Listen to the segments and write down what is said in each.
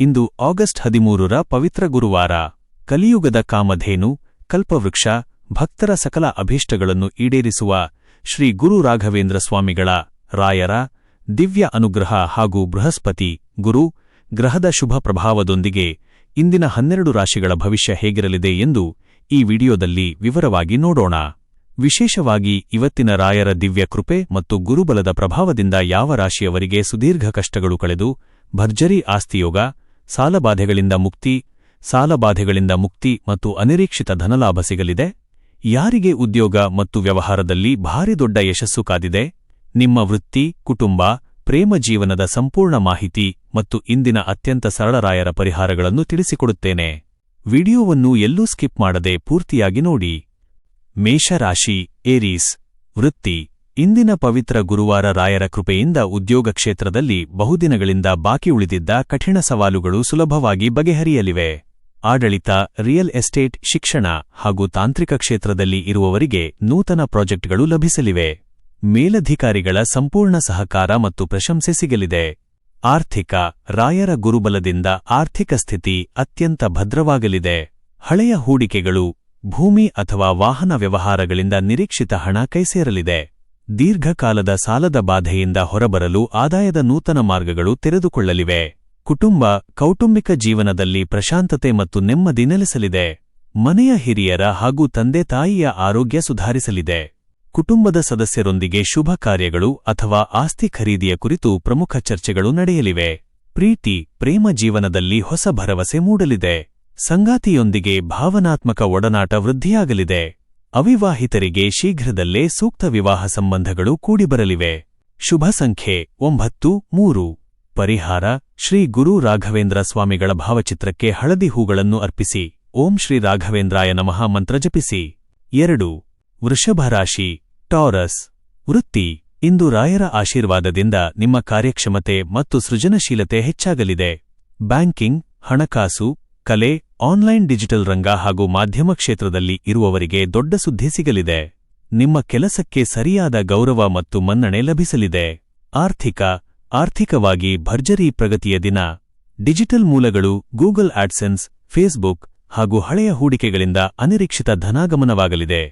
ಇಂದು August 13ರ ಪವಿತ್ರ ಗುರುವಾರ. ಕಲಿಯುಗದ ಕಾಮಧೇನು, ಕಲ್ಪವೃಕ್ಷ, ಭಕ್ತರ ಸಕಲ ಅಭೀಷ್ಟಗಳನ್ನು ಈಡೇರಿಸುವ ಶ್ರೀ ಗುರು ರಾಘವೇಂದ್ರ ಸ್ವಾಮಿಗಳ ರಾಯರ ದಿವ್ಯ ಅನುಗ್ರಹ ಹಾಗೂ ಬೃಹಸ್ಪತಿ ಗುರು ಗ್ರಹದ ಶುಭ ಪ್ರಭಾವದೊಂದಿಗೆ ಇಂದಿನ 12 ರಾಶಿಗಳ ಭವಿಷ್ಯ ಹೇಗಿರಲಿದೆ ಎಂದು ಈ ವಿಡಿಯೋದಲ್ಲಿ ವಿವರವಾಗಿ ನೋಡೋಣ. ವಿಶೇಷವಾಗಿ ಇವತ್ತಿನ ರಾಯರ ದಿವ್ಯ ಕೃಪೆ ಮತ್ತು ಗುರುಬಲದ ಪ್ರಭಾವದಿಂದ ಯಾವ ರಾಶಿಯವರಿಗೆ ಸುದೀರ್ಘ ಕಷ್ಟಗಳು ಕಳೆದು ಭರ್ಜರಿ ಆಸ್ತಿಯೋಗ, ಸಾಲಬಾಧೆಗಳಿಂದ ಮುಕ್ತಿ ಮತ್ತು ಅನಿರೀಕ್ಷಿತ ಧನಲಾಭ ಸಿಗಲಿದೆ? ಯಾರಿಗೆ ಉದ್ಯೋಗ ಮತ್ತು ವ್ಯವಹಾರದಲ್ಲಿ ಭಾರಿ ದೊಡ್ಡ ಯಶಸ್ಸು ಕಾದಿದೆ? ನಿಮ್ಮ ವೃತ್ತಿ, ಕುಟುಂಬ, ಪ್ರೇಮ ಜೀವನದ ಸಂಪೂರ್ಣ ಮಾಹಿತಿ ಮತ್ತು ಇಂದಿನ ಅತ್ಯಂತ ಸರಳ ರಾಯರ ಪರಿಹಾರಗಳನ್ನು ತಿಳಿಸಿಕೊಡುತ್ತೇನೆ. ವಿಡಿಯೋವನ್ನು ಎಲ್ಲೂ ಸ್ಕಿಪ್ ಮಾಡದೆ ಪೂರ್ತಿಯಾಗಿ ನೋಡಿ. ಮೇಷರಾಶಿ, ಏರೀಸ್. ವೃತ್ತಿ. ಇಂದಿನ ಪವಿತ್ರ ಗುರುವಾರ ರಾಯರ ಕೃಪೆಯಿಂದ ಉದ್ಯೋಗ ಕ್ಷೇತ್ರದಲ್ಲಿ ಬಹುದಿನಗಳಿಂದ ಬಾಕಿ ಉಳಿದಿದ್ದ ಕಠಿಣ ಸವಾಲುಗಳು ಸುಲಭವಾಗಿ ಬಗೆಹರಿಯಲಿವೆ. ಆಡಳಿತ, ರಿಯಲ್ ಎಸ್ಟೇಟ್, ಶಿಕ್ಷಣ ಹಾಗೂ ತಾಂತ್ರಿಕ ಕ್ಷೇತ್ರದಲ್ಲಿ ಇರುವವರಿಗೆ ನೂತನ ಪ್ರಾಜೆಕ್ಟ್ಗಳು ಲಭಿಸಲಿವೆ. ಮೇಲಧಿಕಾರಿಗಳ ಸಂಪೂರ್ಣ ಸಹಕಾರ ಮತ್ತು ಪ್ರಶಂಸೆ ಸಿಗಲಿದೆ. ಆರ್ಥಿಕ. ರಾಯರ ಗುರುಬಲದಿಂದ ಆರ್ಥಿಕ ಸ್ಥಿತಿ ಅತ್ಯಂತ ಭದ್ರವಾಗಲಿದೆ. ಹಳೆಯ ಹೂಡಿಕೆಗಳು, ಭೂಮಿ ಅಥವಾ ವಾಹನ ವ್ಯವಹಾರಗಳಿಂದ ನಿರೀಕ್ಷಿತ ಹಣ ಕೈಸೇರಲಿದೆ. ದೀರ್ಘಕಾಲದ ಸಾಲದ ಬಾಧೆಯಿಂದ ಹೊರಬರಲು ಆದಾಯದ ನೂತನ ಮಾರ್ಗಗಳು ತೆರೆದುಕೊಳ್ಳಲಿವೆ. ಕುಟುಂಬ, ಕೌಟುಂಬಿಕ ಜೀವನದಲ್ಲಿ ಪ್ರಶಾಂತತೆ ಮತ್ತು ನೆಮ್ಮದಿ ನೆಲೆಸಲಿದೆ. ಮನೆಯ ಹಿರಿಯರ ಹಾಗೂ ತಂದೆ-ತಾಯಿಯ ಆರೋಗ್ಯ ಸುಧಾರಿಸಲಿದೆ. ಕುಟುಂಬದ ಸದಸ್ಯರೊಂದಿಗೆ ಶುಭ ಕಾರ್ಯಗಳು ಅಥವಾ ಆಸ್ತಿ ಖರೀದಿಯ ಕುರಿತು ಪ್ರಮುಖ ಚರ್ಚೆಗಳು ನಡೆಯಲಿವೆ. ಪ್ರೀತಿ, ಪ್ರೇಮ ಜೀವನದಲ್ಲಿ ಹೊಸ ಭರವಸೆ ಮೂಡಲಿದೆ. ಸಂಗಾತಿಯೊಂದಿಗೆ ಭಾವನಾತ್ಮಕ ಒಡನಾಟ ವೃದ್ಧಿಯಾಗಲಿದೆ. ಅವಿವಾಹಿತರಿಗೆ ಶೀಘ್ರದಲ್ಲೇ ಸೂಕ್ತ ವಿವಾಹ ಸಂಬಂಧಗಳು ಕೂಡಿಬರಲಿವೆ. ಶುಭ ಸಂಖ್ಯೆ 9-3. ಪರಿಹಾರ: ಶ್ರೀ ಗುರು ರಾಘವೇಂದ್ರ ಸ್ವಾಮಿಗಳ ಭಾವಚಿತ್ರಕ್ಕೆ ಹಳದಿ ಹೂಗಳನ್ನು ಅರ್ಪಿಸಿ ಓಂ ಶ್ರೀ ರಾಘವೇಂದ್ರಾಯ ನಮಃ ಮಂತ್ರ ಜಪಿಸಿ. 2. ವೃಷಭ ರಾಶಿ, ಟಾರಸ್. ವೃತ್ತಿ. ಇಂದು ರಾಯರ ಆಶೀರ್ವಾದದಿಂದ ನಿಮ್ಮ ಕಾರ್ಯಕ್ಷಮತೆ ಮತ್ತು ಸೃಜನಶೀಲತೆ ಹೆಚ್ಚಾಗಲಿದೆ. ಬ್ಯಾಂಕಿಂಗ್, ಹಣಕಾಸು, ಕಲೆ, ಆನ್ಲೈನ್ ಡಿಜಿಟಲ್ ರಂಗ ಹಾಗೂ ಮಾಧ್ಯಮ ಕ್ಷೇತ್ರದಲ್ಲಿ ಇರುವವರಿಗೆ ದೊಡ್ಡ ಸುದ್ದಿ ಸಿಗಲಿದೆ. ನಿಮ್ಮ ಕೆಲಸಕ್ಕೆ ಸರಿಯಾದ ಗೌರವ ಮತ್ತು ಮನ್ನಣೆ ಲಭಿಸಲಿದೆ. ಆರ್ಥಿಕವಾಗಿ ಭರ್ಜರಿ ಪ್ರಗತಿಯ ದಿನ. ಡಿಜಿಟಲ್ ಮೂಲಗಳು, ಗೂಗಲ್ ಆಡ್ಸೆನ್ಸ್, ಫೇಸ್ಬುಕ್ ಹಾಗೂ ಹಳೆಯ ಹೂಡಿಕೆಗಳಿಂದ ಅನಿರೀಕ್ಷಿತ ಧನಾಗಮನವಾಗಲಿದೆ.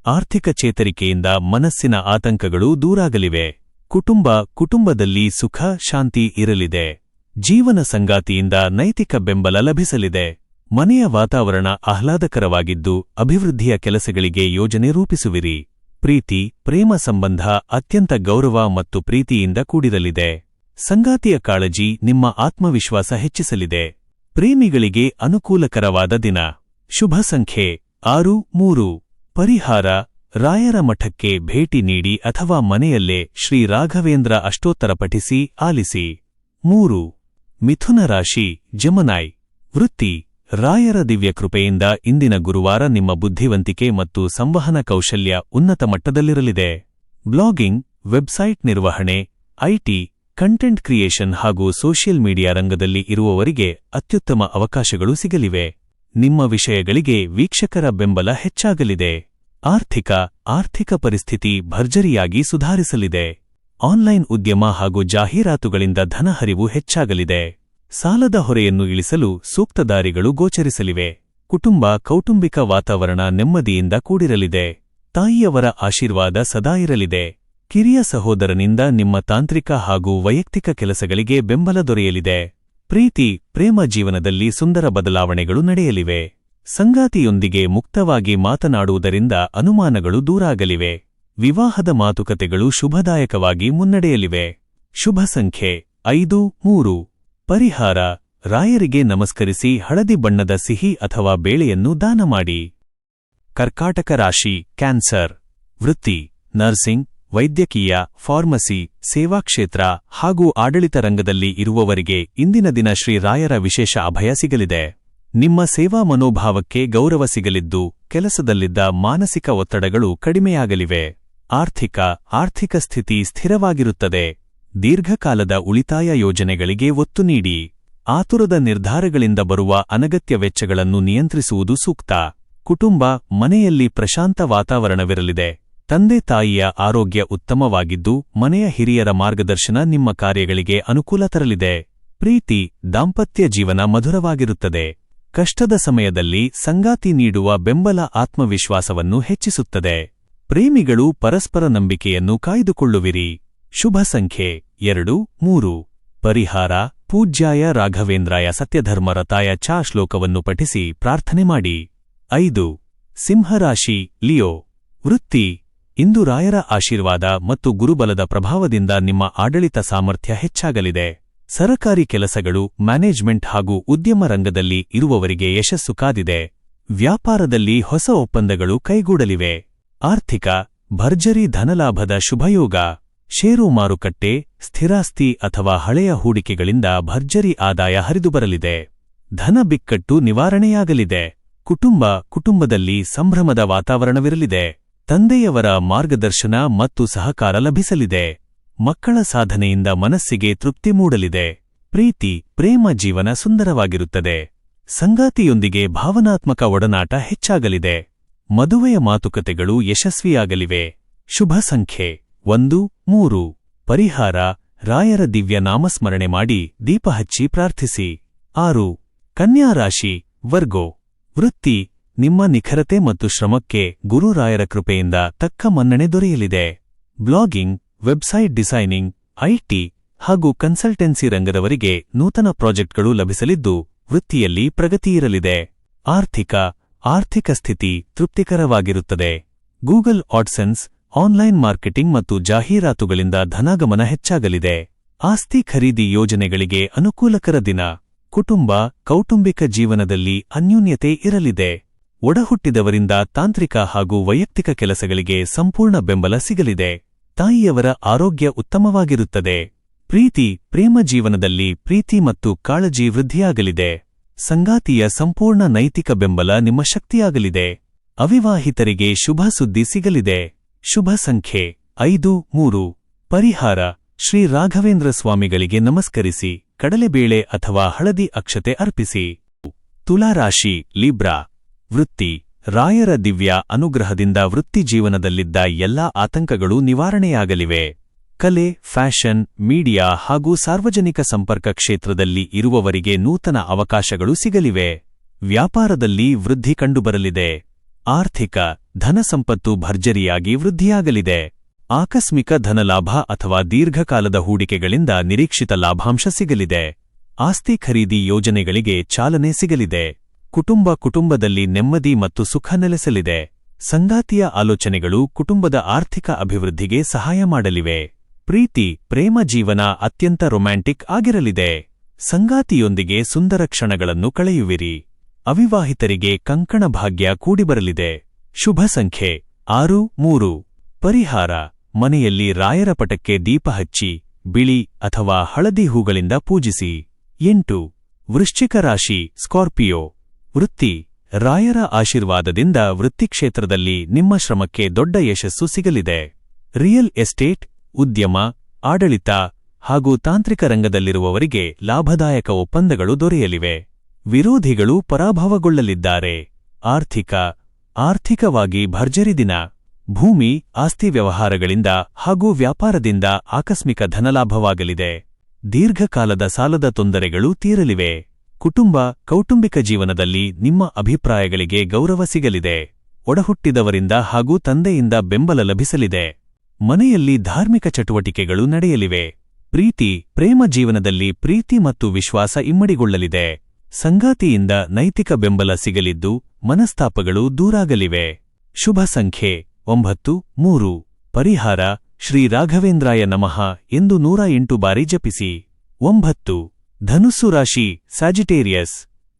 ಆರ್ಥಿಕ ಚೇತರಿಕೆಯಿಂದ ಮನಸ್ಸಿನ ಆತಂಕಗಳು ದೂರಾಗಲಿವೆ. ಕುಟುಂಬದಲ್ಲಿ ಸುಖ, ಶಾಂತಿ ಇರಲಿದೆ. ಜೀವನ ಸಂಗಾತಿಯಿಂದ ನೈತಿಕ ಬೆಂಬಲ ಲಭಿಸಲಿದೆ. ಮನೆಯ ವಾತಾವರಣ ಆಹ್ಲಾದಕರವಾಗಿದ್ದು ಅಭಿವೃದ್ಧಿಯ ಕೆಲಸಗಳಿಗೆ ಯೋಜನೆ ರೂಪಿಸುವಿರಿ. ಪ್ರೀತಿ, ಪ್ರೇಮ ಸಂಬಂಧ ಅತ್ಯಂತ ಗೌರವ ಮತ್ತು ಪ್ರೀತಿಯಿಂದ ಕೂಡಿರಲಿದೆ. ಸಂಗಾತಿಯ ಕಾಳಜಿ ನಿಮ್ಮ ಆತ್ಮವಿಶ್ವಾಸ ಹೆಚ್ಚಿಸಲಿದೆ. ಪ್ರೇಮಿಗಳಿಗೆ ಅನುಕೂಲಕರವಾದ ದಿನ. ಶುಭ ಸಂಖ್ಯೆ 6-3. ಪರಿಹಾರ: ರಾಯರ ಮಠಕ್ಕೆ ಭೇಟಿ ನೀಡಿ ಅಥವಾ ಮನೆಯಲ್ಲೇ ಶ್ರೀ ರಾಘವೇಂದ್ರ ಅಷ್ಟೋತ್ತರ ಪಠಿಸಿ ಆಲಿಸಿ. 3. ಮಿಥುನ ರಾಶಿ, ಜೆಮಿನೈ. ವೃತ್ತಿ. ರಾಯರ ದಿವ್ಯ ಕೃಪೆಯಿಂದ ಇಂದಿನ ಗುರುವಾರ ನಿಮ್ಮ ಬುದ್ಧಿವಂತಿಕೆ ಮತ್ತು ಸಂವಹನ ಕೌಶಲ್ಯ ಉನ್ನತ ಮಟ್ಟದಲ್ಲಿರಲಿದೆ. ಬ್ಲಾಗಿಂಗ್, ವೆಬ್ಸೈಟ್ ನಿರ್ವಹಣೆ, ಐಟಿ, ಕಂಟೆಂಟ್ ಕ್ರಿಯೇಷನ್ ಹಾಗೂ ಸೋಷಿಯಲ್ ಮೀಡಿಯಾ ರಂಗದಲ್ಲಿ ಇರುವವರಿಗೆ ಅತ್ಯುತ್ತಮ ಅವಕಾಶಗಳು ಸಿಗಲಿವೆ. ನಿಮ್ಮ ವಿಷಯಗಳಿಗೆ ವೀಕ್ಷಕರ ಬೆಂಬಲ ಹೆಚ್ಚಾಗಲಿದೆ. ಆರ್ಥಿಕ ಪರಿಸ್ಥಿತಿ ಭರ್ಜರಿಯಾಗಿ ಸುಧಾರಿಸಲಿದೆ. ಆನ್ಲೈನ್ ಉದ್ಯಮ ಹಾಗೂ ಜಾಹೀರಾತುಗಳಿಂದ ಧನಹರಿವು ಹೆಚ್ಚಾಗಲಿದೆ. ಸಾಲದ ಹೊರೆಯನ್ನು ಇಳಿಸಲು ಸೂಕ್ತ ದಾರಿಗಳು ಗೋಚರಿಸಲಿವೆ. ಕೌಟುಂಬಿಕ ವಾತಾವರಣ ನೆಮ್ಮದಿಯಿಂದ ಕೂಡಿರಲಿದೆ. ತಾಯಿಯವರ ಆಶೀರ್ವಾದ ಸದಾ ಇರಲಿದೆ. ಕಿರಿಯ ಸಹೋದರನಿಂದ ನಿಮ್ಮ ತಾಂತ್ರಿಕ ಹಾಗೂ ವೈಯಕ್ತಿಕ ಕೆಲಸಗಳಿಗೆ ಬೆಂಬಲ ದೊರೆಯಲಿದೆ. ಪ್ರೀತಿ, ಪ್ರೇಮ ಜೀವನದಲ್ಲಿ ಸುಂದರ ಬದಲಾವಣೆಗಳು ನಡೆಯಲಿವೆ. ಸಂಗಾತಿಯೊಂದಿಗೆ ಮುಕ್ತವಾಗಿ ಮಾತನಾಡುವುದರಿಂದ ಅನುಮಾನಗಳು ದೂರಾಗಲಿವೆ. ವಿವಾಹದ ಮಾತುಕತೆಗಳು ಶುಭದಾಯಕವಾಗಿ ಮುನ್ನಡೆಯಲಿವೆ. ಶುಭ ಸಂಖ್ಯೆ 5-3. ಪರಿಹಾರ: ರಾಯರಿಗೆ ನಮಸ್ಕರಿಸಿ ಹಳದಿ ಬಣ್ಣದ ಸಿಹಿ ಅಥವಾ ಬೇಳೆಯನ್ನು ದಾನ ಮಾಡಿ. ಕರ್ಕಾಟಕ ರಾಶಿ, ಕ್ಯಾನ್ಸರ್. ವೃತ್ತಿ. ನರ್ಸಿಂಗ್, ವೈದ್ಯಕೀಯ, ಫಾರ್ಮಸಿ, ಸೇವಾ ಕ್ಷೇತ್ರ ಹಾಗೂ ಆಡಳಿತ ರಂಗದಲ್ಲಿ ಇರುವವರಿಗೆ ಇಂದಿನ ದಿನ ಶ್ರೀ ರಾಯರ ವಿಶೇಷ ಅಭಯ ಸಿಗಲಿದೆ. ನಿಮ್ಮ ಸೇವಾ ಮನೋಭಾವಕ್ಕೆ ಗೌರವ ಸಿಗಲಿದ್ದು ಕೆಲಸದಲ್ಲಿದ್ದ ಮಾನಸಿಕ ಒತ್ತಡಗಳು ಕಡಿಮೆಯಾಗಲಿವೆ. ಆರ್ಥಿಕ ಸ್ಥಿತಿ ಸ್ಥಿರವಾಗಿರುತ್ತದೆ. ದೀರ್ಘಕಾಲದ ಉಳಿತಾಯ ಯೋಜನೆಗಳಿಗೆ ಒತ್ತು ನೀಡಿ. ಆತುರದ ನಿರ್ಧಾರಗಳಿಂದ ಬರುವ ಅನಗತ್ಯ ವೆಚ್ಚಗಳನ್ನು ನಿಯಂತ್ರಿಸುವುದು ಸೂಕ್ತ. ಕುಟುಂಬ, ಮನೆಯಲ್ಲಿ ಪ್ರಶಾಂತ ವಾತಾವರಣವಿರಲಿದೆ. ತಂದೆ-ತಾಯಿಯ ಆರೋಗ್ಯ ಉತ್ತಮವಾಗಿದ್ದು ಮನೆಯ ಹಿರಿಯರ ಮಾರ್ಗದರ್ಶನ ನಿಮ್ಮ ಕಾರ್ಯಗಳಿಗೆ ಅನುಕೂಲ ತರಲಿದೆ. ಪ್ರೀತಿ ದಾಂಪತ್ಯ ಜೀವನ ಮಧುರವಾಗಿರುತ್ತದೆ. ಕಷ್ಟದ ಸಮಯದಲ್ಲಿ ಸಂಗಾತಿ ನೀಡುವ ಬೆಂಬಲ ಆತ್ಮವಿಶ್ವಾಸವನ್ನು ಹೆಚ್ಚಿಸುತ್ತದೆ. ಪ್ರೇಮಿಗಳು ಪರಸ್ಪರ ನಂಬಿಕೆಯನ್ನು ಕಾಯ್ದುಕೊಳ್ಳುವಿರಿ. ಶುಭ ಸಂಖ್ಯೆ 2, 3. ಪರಿಹಾರ: ಪೂಜ್ಯಾಯ ರಾಘವೇಂದ್ರಾಯ ಸತ್ಯಧರ್ಮರತಾಯ ಚ ಶ್ಲೋಕವನ್ನು ಪಠಿಸಿ ಪ್ರಾರ್ಥನೆ ಮಾಡಿ. 5. ಸಿಂಹರಾಶಿ ಲಿಯೋ. ವೃತ್ತಿ: ಇಂದು ರಾಯರ ಆಶೀರ್ವಾದ ಮತ್ತು ಗುರುಬಲದ ಪ್ರಭಾವದಿಂದ ನಿಮ್ಮ ಆಡಳಿತ ಸಾಮರ್ಥ್ಯ ಹೆಚ್ಚಾಗಲಿದೆ. ಸರಕಾರಿ ಕೆಲಸಗಳು, ಮ್ಯಾನೇಜ್ಮೆಂಟ್ ಹಾಗೂ ಉದ್ಯಮ ರಂಗದಲ್ಲಿ ಇರುವವರಿಗೆ ಯಶಸ್ಸು ಕಾದಿದೆ. ವ್ಯಾಪಾರದಲ್ಲಿ ಹೊಸ ಒಪ್ಪಂದಗಳು ಕೈಗೂಡಲಿವೆ. ಆರ್ಥಿಕ: ಭರ್ಜರಿ ಧನಲಾಭದ ಶುಭಯೋಗ. ಷೇರು ಮಾರುಕಟ್ಟೆ, ಸ್ಥಿರಾಸ್ತಿ ಅಥವಾ ಹಳೆಯ ಹೂಡಿಕೆಗಳಿಂದ ಭರ್ಜರಿ ಆದಾಯ ಹರಿದುಬರಲಿದೆ. ಧನ ಬಿಕ್ಕಟ್ಟು ನಿವಾರಣೆಯಾಗಲಿದೆ. ಕುಟುಂಬದಲ್ಲಿ ಸಂಭ್ರಮದ ವಾತಾವರಣವಿರಲಿದೆ. ತಂದೆಯವರ ಮಾರ್ಗದರ್ಶನ ಮತ್ತು ಸಹಕಾರ ಲಭಿಸಲಿದೆ. ಮಕ್ಕಳ ಸಾಧನೆಯಿಂದ ಮನಸ್ಸಿಗೆ ತೃಪ್ತಿ ಮೂಡಲಿದೆ. ಪ್ರೇಮ ಜೀವನ ಸುಂದರವಾಗಿರುತ್ತದೆ. ಸಂಗಾತಿಯೊಂದಿಗೆ ಭಾವನಾತ್ಮಕ ಒಡನಾಟ ಹೆಚ್ಚಾಗಲಿದೆ. ಮದುವೆಯ ಮಾತುಕತೆಗಳು ಯಶಸ್ವಿಯಾಗಲಿವೆ. ಶುಭ ಸಂಖ್ಯೆ 1, 3. ಪರಿಹಾರ: ರಾಯರ ದಿವ್ಯ ನಾಮಸ್ಮರಣೆ ಮಾಡಿ ದೀಪ ಹಚ್ಚಿ ಪ್ರಾರ್ಥಿಸಿ. 6. ಕನ್ಯಾ ರಾಶಿ ವರ್ಗೋ. ವೃತ್ತಿ: ನಿಮ್ಮ ನಿಖರತೆ ಮತ್ತು ಶ್ರಮಕ್ಕೆ ಗುರುರಾಯರ ಕೃಪೆಯಿಂದ ತಕ್ಕ ಮನ್ನಣೆ ದೊರೆಯಲಿದೆ. ಬ್ಲಾಗಿಂಗ್, ವೆಬ್ಸೈಟ್ ಡಿಸೈನಿಂಗ್, ಐಟಿ ಹಾಗೂ ಕನ್ಸಲ್ಟೆನ್ಸಿ ರಂಗದವರಿಗೆ ನೂತನ ಪ್ರಾಜೆಕ್ಟ್ಗಳು ಲಭಿಸಲಿದ್ದು ವೃತ್ತಿಯಲ್ಲಿ ಪ್ರಗತಿಯಿರಲಿದೆ. ಆರ್ಥಿಕ ಸ್ಥಿತಿ ತೃಪ್ತಿಕರವಾಗಿರುತ್ತದೆ. ಗೂಗಲ್ ಆಡ್ಸೆನ್ಸ್, ಆನ್ಲೈನ್ ಮಾರ್ಕೆಟಿಂಗ್ ಮತ್ತು ಜಾಹೀರಾತುಗಳಿಂದ ಧನಾಗಮನ ಹೆಚ್ಚಾಗಲಿದೆ. ಆಸ್ತಿ ಖರೀದಿ ಯೋಜನೆಗಳಿಗೆ ಅನುಕೂಲಕರ ದಿನ. ಕೌಟುಂಬಿಕ ಜೀವನದಲ್ಲಿ ಅನ್ಯೂನ್ಯತೆ ಇರಲಿದೆ. ಒಡಹುಟ್ಟಿದವರಿಂದ ತಾಂತ್ರಿಕ ಹಾಗೂ ವೈಯಕ್ತಿಕ ಕೆಲಸಗಳಿಗೆ ಸಂಪೂರ್ಣ ಬೆಂಬಲ ಸಿಗಲಿದೆ. ತಾಯಿಯವರ ಆರೋಗ್ಯ ಉತ್ತಮವಾಗಿರುತ್ತದೆ. ಪ್ರೇಮ ಜೀವನದಲ್ಲಿ ಪ್ರೀತಿ ಮತ್ತು ಕಾಳಜಿ ವೃದ್ಧಿಯಾಗಲಿದೆ. ಸಂಗಾತಿಯ ಸಂಪೂರ್ಣ ನೈತಿಕ ಬೆಂಬಲ ನಿಮ್ಮ ಶಕ್ತಿಯಾಗಲಿದೆ. ಅವಿವಾಹಿತರಿಗೆ ಶುಭ ಸುದ್ದಿ ಸಿಗಲಿದೆ. ಶುಭ ಸಂಖ್ಯೆ 5, 3. ಪರಿಹಾರ: ಶ್ರೀ ರಾಘವೇಂದ್ರ ಸ್ವಾಮಿಗಳಿಗೆ ನಮಸ್ಕರಿಸಿ ಕಡಲೆಬೇಳೆ ಅಥವಾ ಹಳದಿ ಅಕ್ಷತೆ ಅರ್ಪಿಸಿ. ತುಲಾರಾಶಿ ಲಿಬ್ರಾ. ವೃತ್ತಿ: ರಾಯರ ದಿವ್ಯ ಅನುಗ್ರಹದಿಂದ ವೃತ್ತಿಜೀವನದಲ್ಲಿದ್ದ ಎಲ್ಲಾ ಆತಂಕಗಳು ನಿವಾರಣೆಯಾಗಲಿವೆ. ಕಲೆ, ಫ್ಯಾಷನ್, ಮೀಡಿಯಾ ಹಾಗೂ ಸಾರ್ವಜನಿಕ ಸಂಪರ್ಕ ಕ್ಷೇತ್ರದಲ್ಲಿ ಇರುವವರಿಗೆ ನೂತನ ಅವಕಾಶಗಳು ಸಿಗಲಿವೆ. ವ್ಯಾಪಾರದಲ್ಲಿ ವೃದ್ಧಿ ಕಂಡುಬರಲಿದೆ. ಆರ್ಥಿಕ: ಧನಸಂಪತ್ತು ಭರ್ಜರಿಯಾಗಿ ವೃದ್ಧಿಯಾಗಲಿದೆ. ಆಕಸ್ಮಿಕ ಧನಲಾಭ ಅಥವಾ ದೀರ್ಘಕಾಲದ ಹೂಡಿಕೆಗಳಿಂದ ನಿರೀಕ್ಷಿತ ಲಾಭಾಂಶ ಸಿಗಲಿದೆ. ಆಸ್ತಿ ಖರೀದಿ ಯೋಜನೆಗಳಿಗೆ ಚಾಲನೆ ಸಿಗಲಿದೆ. ಕುಟುಂಬದಲ್ಲಿ ನೆಮ್ಮದಿ ಮತ್ತು ಸುಖ ನೆಲೆಸಲಿದೆ. ಸಂಗಾತಿಯ ಆಲೋಚನೆಗಳು ಕುಟುಂಬದ ಆರ್ಥಿಕ ಅಭಿವೃದ್ಧಿಗೆ ಸಹಾಯ ಮಾಡಲಿವೆ. ಪ್ರೇಮ ಜೀವನ ಅತ್ಯಂತ ರೊಮ್ಯಾಂಟಿಕ್ ಆಗಿರಲಿದೆ. ಸಂಗಾತಿಯೊಂದಿಗೆ ಸುಂದರ ಕ್ಷಣಗಳನ್ನು ಕಳೆಯುವಿರಿ. ಅವಿವಾಹಿತರಿಗೆ ಕಂಕಣ ಭಾಗ್ಯ ಕೂಡಿಬರಲಿದೆ. ಶುಭ ಸಂಖ್ಯೆ 6, 3. ಪರಿಹಾರ: ಮನೆಯಲ್ಲಿ ರಾಯರ ಪಟಕ್ಕೆ ದೀಪ ಹಚ್ಚಿ ಬಿಳಿ ಅಥವಾ ಹಳದಿ ಹೂಗಳಿಂದ ಪೂಜಿಸಿ. 8. ವೃಶ್ಚಿಕ ರಾಶಿ ಸ್ಕಾರ್ಪಿಯೋ. ವೃತ್ತಿ: ರಾಯರ ಆಶೀರ್ವಾದದಿಂದ ವೃತ್ತಿಕ್ಷೇತ್ರದಲ್ಲಿ ನಿಮ್ಮ ಶ್ರಮಕ್ಕೆ ದೊಡ್ಡ ಯಶಸ್ಸು ಸಿಗಲಿದೆ. ರಿಯಲ್ ಎಸ್ಟೇಟ್, ಉದ್ಯಮ, ಆಡಳಿತ ಹಾಗೂ ತಾಂತ್ರಿಕ ರಂಗದಲ್ಲಿರುವವರಿಗೆ ಲಾಭದಾಯಕ ಒಪ್ಪಂದಗಳು ದೊರೆಯಲಿವೆ. ವಿರೋಧಿಗಳು ಪರಾಭವಗೊಳ್ಳಲಿದ್ದಾರೆ. ಆರ್ಥಿಕವಾಗಿ ಭರ್ಜರಿ ದಿನ. ಭೂಮಿ, ಆಸ್ತಿ ವ್ಯವಹಾರಗಳಿಂದ ಹಾಗೂ ವ್ಯಾಪಾರದಿಂದ ಆಕಸ್ಮಿಕ ಧನಲಾಭವಾಗಲಿದೆ. ದೀರ್ಘಕಾಲದ ಸಾಲದ ತೊಂದರೆಗಳು ತೀರಲಿವೆ. ಕೌಟುಂಬಿಕ ಜೀವನದಲ್ಲಿ ನಿಮ್ಮ ಅಭಿಪ್ರಾಯಗಳಿಗೆ ಗೌರವ ಸಿಗಲಿದೆ. ಒಡಹುಟ್ಟಿದವರಿಂದ ಹಾಗೂ ತಂದೆಯಿಂದ ಬೆಂಬಲ ಲಭಿಸಲಿದೆ. ಮನೆಯಲ್ಲಿ ಧಾರ್ಮಿಕ ಚಟುವಟಿಕೆಗಳು ನಡೆಯಲಿವೆ. ಪ್ರೇಮ ಜೀವನದಲ್ಲಿ ಪ್ರೀತಿ ಮತ್ತು ವಿಶ್ವಾಸ ಇಮ್ಮಡಿಗೊಳ್ಳಲಿದೆ. ಸಂಗಾತಿಯಿಂದ ನೈತಿಕ ಬೆಂಬಲ ಸಿಗಲಿದ್ದು ಮನಸ್ತಾಪಗಳು ದೂರಾಗಲಿವೆ. ಶುಭ ಸಂಖ್ಯೆ 9, 3. ಪರಿಹಾರ: ಶ್ರೀ ರಾಘವೇಂದ್ರಾಯ ನಮಃ ಎಂದು 108 ಬಾರಿ ಜಪಿಸಿ. 9. ಧನುಸ್ಸು ರಾಶಿ ಸ್ಯಾಜಿಟೇರಿಯಸ್.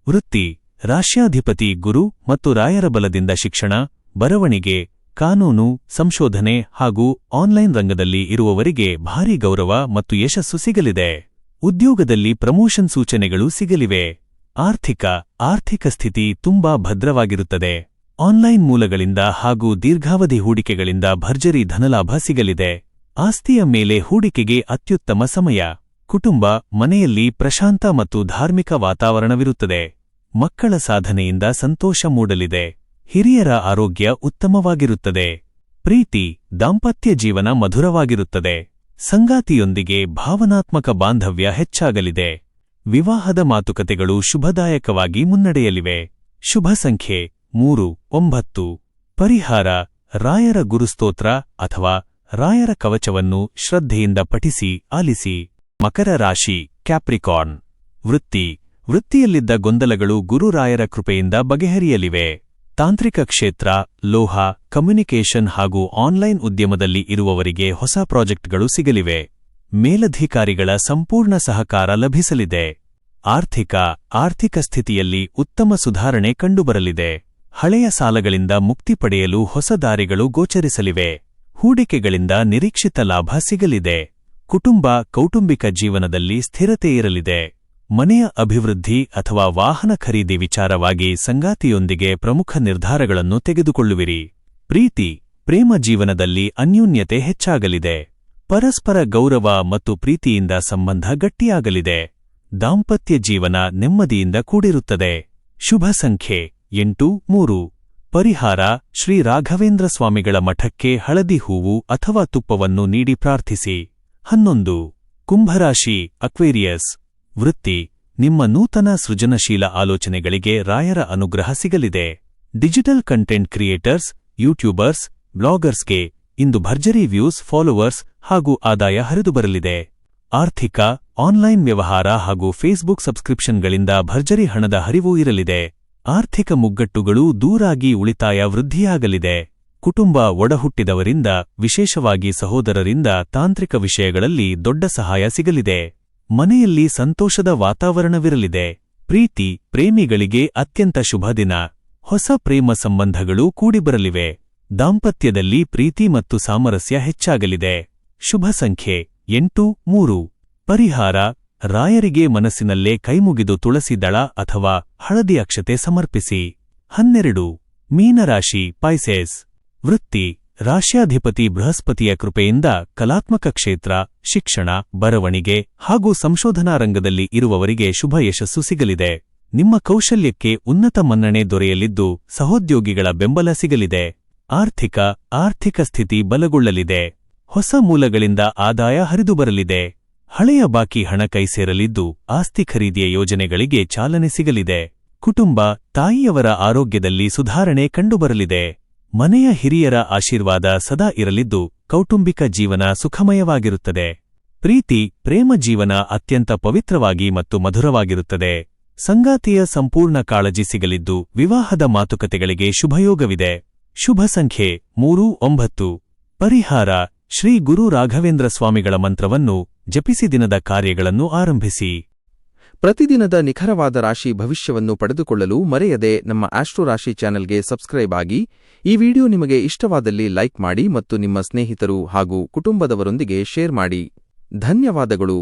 ವೃತ್ತಿ: ರಾಶ್ಯಾಧಿಪತಿ ಗುರು ಮತ್ತು ರಾಯರ ಬಲದಿಂದ ಶಿಕ್ಷಣ, ಬರವಣಿಗೆ, ಕಾನೂನು, ಸಂಶೋಧನೆ ಹಾಗೂ ಆನ್ಲೈನ್ ರಂಗದಲ್ಲಿ ಇರುವವರಿಗೆ ಭಾರೀ ಗೌರವ ಮತ್ತು ಯಶಸ್ಸು ಸಿಗಲಿದೆ. ಉದ್ಯೋಗದಲ್ಲಿ ಪ್ರಮೋಷನ್ ಸೂಚನೆಗಳು ಸಿಗಲಿವೆ. ಆರ್ಥಿಕ ಸ್ಥಿತಿ ತುಂಬಾ ಭದ್ರವಾಗಿರುತ್ತದೆ. ಆನ್ಲೈನ್ ಮೂಲಗಳಿಂದ ಹಾಗೂ ದೀರ್ಘಾವಧಿ ಹೂಡಿಕೆಗಳಿಂದ ಭರ್ಜರಿ ಧನಲಾಭ ಸಿಗಲಿದೆ. ಆಸ್ತಿಯ ಮೇಲೆ ಹೂಡಿಕೆಗೆ ಅತ್ಯುತ್ತಮ ಸಮಯ. ಮನೆಯಲ್ಲಿ ಪ್ರಶಾಂತ ಮತ್ತು ಧಾರ್ಮಿಕ ವಾತಾವರಣವಿರುತ್ತದೆ. ಮಕ್ಕಳ ಸಾಧನೆಯಿಂದ ಸಂತೋಷ ಮೂಡಲಿದೆ. ಹಿರಿಯರ ಆರೋಗ್ಯ ಉತ್ತಮವಾಗಿರುತ್ತದೆ. ದಾಂಪತ್ಯ ಜೀವನ ಮಧುರವಾಗಿರುತ್ತದೆ. ಸಂಗಾತಿಯೊಂದಿಗೆ ಭಾವನಾತ್ಮಕ ಬಾಂಧವ್ಯ ಹೆಚ್ಚಾಗಲಿದೆ. ವಿವಾಹದ ಮಾತುಕತೆಗಳು ಶುಭದಾಯಕವಾಗಿ ಮುನ್ನಡೆಯಲಿವೆ. ಶುಭ ಸಂಖ್ಯೆ 3, 9. ಪರಿಹಾರ: ರಾಯರ ಗುರುಸ್ತೋತ್ರ ಅಥವಾ ರಾಯರ ಕವಚವನ್ನು ಶ್ರದ್ಧೆಯಿಂದ ಪಠಿಸಿ ಆಲಿಸಿ. ಮಕರ ರಾಶಿ, ಕ್ಯಾಪ್ರಿಕಾರ್ನ್. ವೃತ್ತಿಯಲ್ಲಿದ್ದ ಗೊಂದಲಗಳು ಗುರುರಾಯರ ಕೃಪೆಯಿಂದ ಬಗೆಹರಿಯಲಿವೆ. ತಾಂತ್ರಿಕ ಕ್ಷೇತ್ರ, ಲೋಹ, ಕಮ್ಯುನಿಕೇಷನ್ ಹಾಗೂ ಆನ್ಲೈನ್ ಉದ್ಯಮದಲ್ಲಿ ಇರುವವರಿಗೆ ಹೊಸ ಪ್ರಾಜೆಕ್ಟ್ಗಳು ಸಿಗಲಿವೆ. ಮೇಲಧಿಕಾರಿಗಳ ಸಂಪೂರ್ಣ ಸಹಕಾರ ಲಭಿಸಲಿದೆ. ಆರ್ಥಿಕ ಸ್ಥಿತಿಯಲ್ಲಿ ಉತ್ತಮ ಸುಧಾರಣೆ ಕಂಡುಬರಲಿದೆ. ಹಳೆಯ ಸಾಲಗಳಿಂದ ಮುಕ್ತಿ ಪಡೆಯಲು ಹೊಸ ದಾರಿಗಳು ಗೋಚರಿಸಲಿವೆ. ಹೂಡಿಕೆಗಳಿಂದ ನಿರೀಕ್ಷಿತ ಲಾಭ ಸಿಗಲಿದೆ. ಕೌಟುಂಬಿಕ ಜೀವನದಲ್ಲಿ ಸ್ಥಿರತೆ ಇರಲಿದೆ. ಮನೆಯ ಅಭಿವೃದ್ಧಿ ಅಥವಾ ವಾಹನ ಖರೀದಿ ವಿಚಾರವಾಗಿ ಸಂಗಾತಿಯೊಂದಿಗೆ ಪ್ರಮುಖ ನಿರ್ಧಾರಗಳನ್ನು ತೆಗೆದುಕೊಳ್ಳುವಿರಿ. ಪ್ರೇಮ ಜೀವನದಲ್ಲಿ ಅನ್ಯೋನ್ಯತೆ ಹೆಚ್ಚಾಗಲಿದೆ. ಪರಸ್ಪರ ಗೌರವ ಮತ್ತು ಪ್ರೀತಿಯಿಂದ ಸಂಬಂಧ ಗಟ್ಟಿಯಾಗಲಿದೆ. ದಾಂಪತ್ಯ ಜೀವನ ನೆಮ್ಮದಿಯಿಂದ ಕೂಡಿರುತ್ತದೆ. ಶುಭ ಸಂಖ್ಯೆ 8, 3. ಪರಿಹಾರ: ಶ್ರೀ ರಾಘವೇಂದ್ರ ಸ್ವಾಮಿಗಳ ಮಠಕ್ಕೆ ಹಳದಿ ಹೂವು ಅಥವಾ ತುಪ್ಪವನ್ನು ನೀಡಿ ಪ್ರಾರ್ಥಿಸಿ. 11. ಕುಂಭರಾಶಿ, ಅಕ್ವೇರಿಯಸ್. ನಿಮ್ಮ ನೂತನ ಸೃಜನಶೀಲ ಆಲೋಚನೆಗಳಿಗೆ ರಾಯರ ಅನುಗ್ರಹ ಸಿಗಲಿದೆ. ಡಿಜಿಟಲ್ ಕಂಟೆಂಟ್ ಕ್ರಿಯೇಟರ್ಸ್, ಯೂಟ್ಯೂಬರ್ಸ್, ಬ್ಲಾಗರ್ಸ್ಗೆ ಇಂದು ಭರ್ಜರಿ ವ್ಯೂಸ್, ಫಾಲೋವರ್ಸ್ ಹಾಗೂ ಆದಾಯ ಹರಿದುಬರಲಿದೆ. ಆನ್ಲೈನ್ ವ್ಯವಹಾರ ಹಾಗೂ ಫೇಸ್ಬುಕ್ ಸಬ್ಸ್ಕ್ರಿಪ್ಷನ್ಗಳಿಂದ ಭರ್ಜರಿ ಹಣದ ಹರಿವು ಇರಲಿದೆ. ಆರ್ಥಿಕ ಮುಗ್ಗಟ್ಟುಗಳು ದೂರಾಗಿ ಉಳಿತಾಯ ವೃದ್ಧಿಯಾಗಲಿದೆ. ಕುಟುಂಬ ಒಡಹುಟ್ಟಿದವರಿಂದ, ವಿಶೇಷವಾಗಿ ಸಹೋದರರಿಂದ ತಾಂತ್ರಿಕ ವಿಷಯಗಳಲ್ಲಿ ದೊಡ್ಡ ಸಹಾಯ ಸಿಗಲಿದೆ. ಮನೆಯಲ್ಲಿ ಸಂತೋಷದ ವಾತಾವರಣವಿರಲಿದೆ. ಪ್ರೇಮಿಗಳಿಗೆ ಅತ್ಯಂತ ಶುಭ ದಿನ. ಹೊಸ ಪ್ರೇಮ ಸಂಬಂಧಗಳು ಕೂಡಿಬರಲಿವೆ. ದಾಂಪತ್ಯದಲ್ಲಿ ಪ್ರೀತಿ ಮತ್ತು ಸಾಮರಸ್ಯ ಹೆಚ್ಚಾಗಲಿದೆ. ಶುಭ ಸಂಖ್ಯೆ 8, 3. ಪರಿಹಾರ: ರಾಯರಿಗೆ ಮನಸ್ಸಿನಲ್ಲೇ ಕೈಮುಗಿದು ತುಳಸಿ ದಳ ಅಥವಾ ಹಳದಿ ಅಕ್ಷತೆ ಸಮರ್ಪಿಸಿ. 12. ಮೀನರಾಶಿ, ಪೈಸೆಸ್. ರಾಶ್ಯಾಧಿಪತಿ ಬೃಹಸ್ಪತಿಯ ಕೃಪೆಯಿಂದ ಕಲಾತ್ಮಕ ಕ್ಷೇತ್ರ, ಶಿಕ್ಷಣ, ಬರವಣಿಗೆ ಹಾಗೂ ಸಂಶೋಧನಾ ರಂಗದಲ್ಲಿ ಇರುವವರಿಗೆ ಶುಭ ಯಶಸ್ಸು ಸಿಗಲಿದೆ. ನಿಮ್ಮ ಕೌಶಲ್ಯಕ್ಕೆ ಉನ್ನತ ಮನ್ನಣೆ ದೊರೆಯಲಿದ್ದು ಸಹೋದ್ಯೋಗಿಗಳ ಬೆಂಬಲ ಸಿಗಲಿದೆ. ಆರ್ಥಿಕ ಸ್ಥಿತಿ ಬಲಗೊಳ್ಳಲಿದೆ. ಹೊಸ ಮೂಲಗಳಿಂದ ಆದಾಯ ಹರಿದುಬರಲಿದೆ. ಹಳೆಯ ಬಾಕಿ ಹಣ ಕೈ ಸೇರಲಿದ್ದು ಆಸ್ತಿ ಖರೀದಿಯ ಯೋಜನೆಗಳಿಗೆ ಚಾಲನೆ ಸಿಗಲಿದೆ. ತಾಯಿಯವರ ಆರೋಗ್ಯದಲ್ಲಿ ಸುಧಾರಣೆ ಕಂಡುಬರಲಿದೆ. ಮನೆಯ ಹಿರಿಯರ ಆಶೀರ್ವಾದ ಸದಾ ಇರಲಿದ್ದು ಕೌಟುಂಬಿಕ ಜೀವನ ಸುಖಮಯವಾಗಿರುತ್ತದೆ. ಪ್ರೇಮ ಜೀವನ ಅತ್ಯಂತ ಪವಿತ್ರವಾಗಿ ಮತ್ತು ಮಧುರವಾಗಿರುತ್ತದೆ. ಸಂಗಾತಿಯ ಸಂಪೂರ್ಣ ಕಾಳಜಿ ಸಿಗಲಿದ್ದು ವಿವಾಹದ ಮಾತುಕತೆಗಳಿಗೆ ಶುಭಯೋಗವಿದೆ. ಶುಭ ಸಂಖ್ಯೆ 3, 9. ಪರಿಹಾರ: ಶ್ರೀ ಗುರು ರಾಘವೇಂದ್ರ ಸ್ವಾಮಿಗಳ ಮಂತ್ರವನ್ನು ಜಪಿಸಿ ದಿನದ ಕಾರ್ಯಗಳನ್ನು ಆರಂಭಿಸಿ. ಪ್ರತಿದಿನದ ನಿಖರವಾದ ರಾಶಿ ಭವಿಷ್ಯವನ್ನು ಪಡೆದುಕೊಳ್ಳಲು ಮರೆಯದೆ ನಮ್ಮ ಆಸ್ಟ್ರೋ ರಾಶಿ ಚಾನೆಲ್ಗೆ ಸಬ್ಸ್ಕ್ರೈಬ್ ಆಗಿ. ಈ ವಿಡಿಯೋ ನಿಮಗೆ ಇಷ್ಟವಾದಲ್ಲಿ ಲೈಕ್ ಮಾಡಿ ಮತ್ತು ನಿಮ್ಮ ಸ್ನೇಹಿತರು ಹಾಗೂ ಕುಟುಂಬದವರೊಂದಿಗೆ ಶೇರ್ ಮಾಡಿ. ಧನ್ಯವಾದಗಳು.